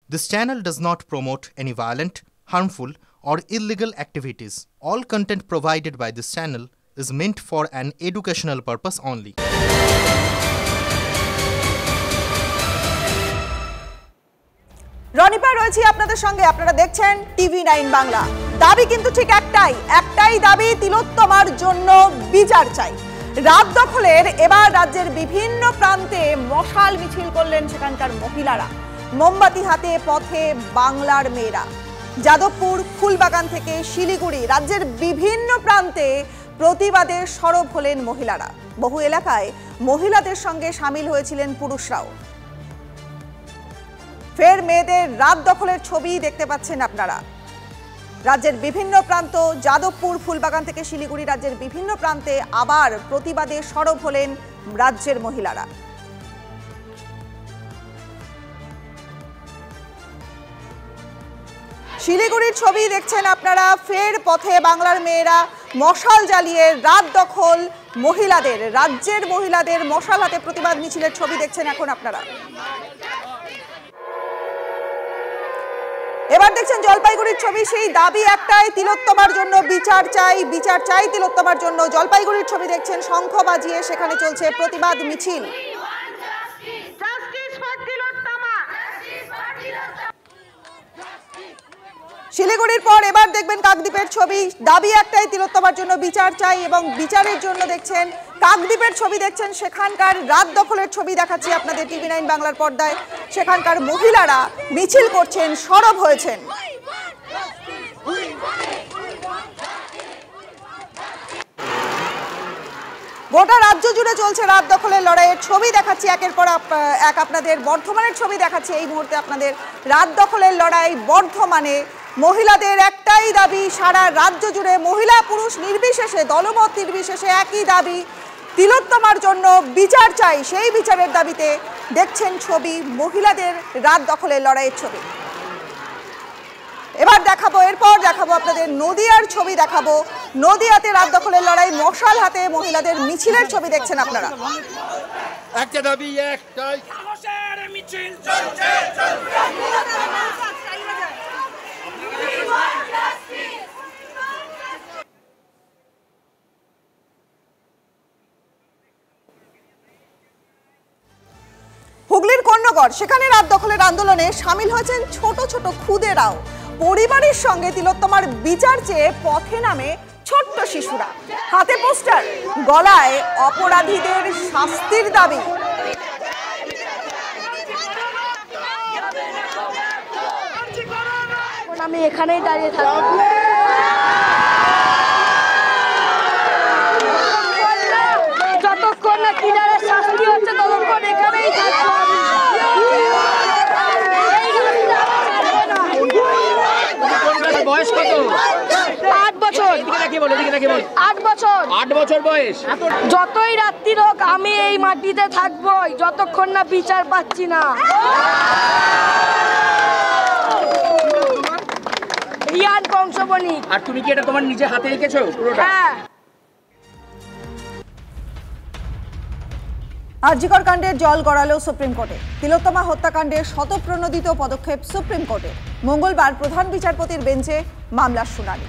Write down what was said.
This channel does not promote any violent, harmful, or illegal activities. All content provided by this channel is meant for an educational purpose only. রনিপা রয়েছে আপনাদের সঙ্গে, আপনারা দেখছেন TV9 Bangla. দাবি কিন্তু ঠিক একটাই দাবি, তিলোত্তমার জন্য বিচার চাই। রাত দখলের এবার রাজ্যের বিভিন্ন প্রান্তে মশাল মিছিল করলেন সেখানকার মহিলারা। মোমবাতি হাতে পথে বাংলার মেয়েরা। যাদবপুর, ফুলবাগান থেকে শিলিগুড়ি, রাজ্যের বিভিন্ন প্রান্তে প্রতিবাদে সরব হলেন মহিলারা। বহু এলাকায় মহিলাদের সঙ্গে সামিল হয়েছিলেন পুরুষরাও। ফের মেয়েদের রাত দখলের ছবি দেখতে পাচ্ছেন আপনারা। রাজ্যের বিভিন্ন প্রান্ত, যাদবপুর, ফুলবাগান থেকে শিলিগুড়ি, রাজ্যের বিভিন্ন প্রান্তে আবার প্রতিবাদে সরব হলেন রাজ্যের মহিলারা। শিলিগুড়ির ছবি দেখছেন আপনারা। ফের পথে বাংলার মেয়েরা, মশাল জ্বালিয়ে রাত দখল মহিলাদের, রাজ্যের মহিলাদের মশাল হাতে প্রতিবাদ মিছিলের ছবি দেখছেন এখন আপনারা। এবার দেখছেন জলপাইগুড়ির ছবি, সেই দাবি একটাই, তিলোত্তমার জন্য বিচার চাই তিলোত্তমার জন্য। জলপাইগুড়ির ছবি দেখছেন, শঙ্খ বাজিয়ে সেখানে চলছে প্রতিবাদ মিছিল। শিলিগুড়ির পর এবার দেখবেন কাকদ্বীপের ছবি। দাবি একটাই, তিলোত্তমার জন্য বিচার চাই, এবং বিচারের জন্য দেখছেন কাকদ্বীপের ছবি দেখছেন। সেখানকার রাত দখলের ছবি দেখাচ্ছি আপনাদের TV9 বাংলার পর্দায়। সেখানকার মহিলারা মিছিল করছেন, সরব হয়েছেন। গোটা রাজ্য জুড়ে চলছে রাত দখলের লড়াইয়ের ছবি দেখাচ্ছি একের পর এক আপনাদের। বর্ধমানের ছবি দেখাচ্ছি এই মুহূর্তে আপনাদের। রাত দখলের লড়াই বর্ধমানে। মহিলাদের একটাই দাবি, সারা রাজ্য জুড়ে মহিলা পুরুষ নির্বিশেষে, দলমত নির্বিশেষে একই দাবি, তিলোত্তমার জন্য বিচার চাই। সেই বিচারের দাবিতে দেখছেন ছবি, মহিলাদের রাত দখলের লড়াইয়ের ছবি। এবার এরপর দেখাবো আপনাদের নদিয়ার ছবি দেখাবো। নদিয়াতে রাত দখলের লড়াই, মশাল হাতে মহিলাদের মিছিলের ছবি দেখছেন আপনারা। একটা দাবি একটাই, মিছিল চলছে। হুগলির কর্ণগড়, সেখানে রাত দখলের আন্দোলনে সামিল হয়েছেন ছোট ছোট খুদেরাও। পরিবারের সঙ্গে তিলোত্তমার বিচার চেয়ে পথে নামে ছোট্ট শিশুরা। হাতে পোস্টার, গলায় অপরাধীদের শাস্তির দাবি। আমি এখানেই দাঁড়িয়ে থাকবো। যতক্ষণ না কিনারের শাস্তি হচ্ছে ততক্ষণ এখানেই থাকবো। বয়স কত? 8 বছর। 8 বছর বয়স। যতই রাত্রির হোক আমি এই মাটিতে থাকবোই যতক্ষণ না বিচার পাচ্ছি না। রিয়ান বংশবণিক। আর তুমি কি এটা তোমার নিজে হাতে এঁকেছো পুরোটা? হ্যাঁ। আরজিকর কাণ্ডের জল গড়ালো সুপ্রিম কোর্টে। তিলোত্তমা হত্যাকাণ্ডের শতপ্রণোদিত পদক্ষেপ সুপ্রিম কোর্টে। মঙ্গলবার প্রধান বিচারপতির বেঞ্চে মামলার শুনানি।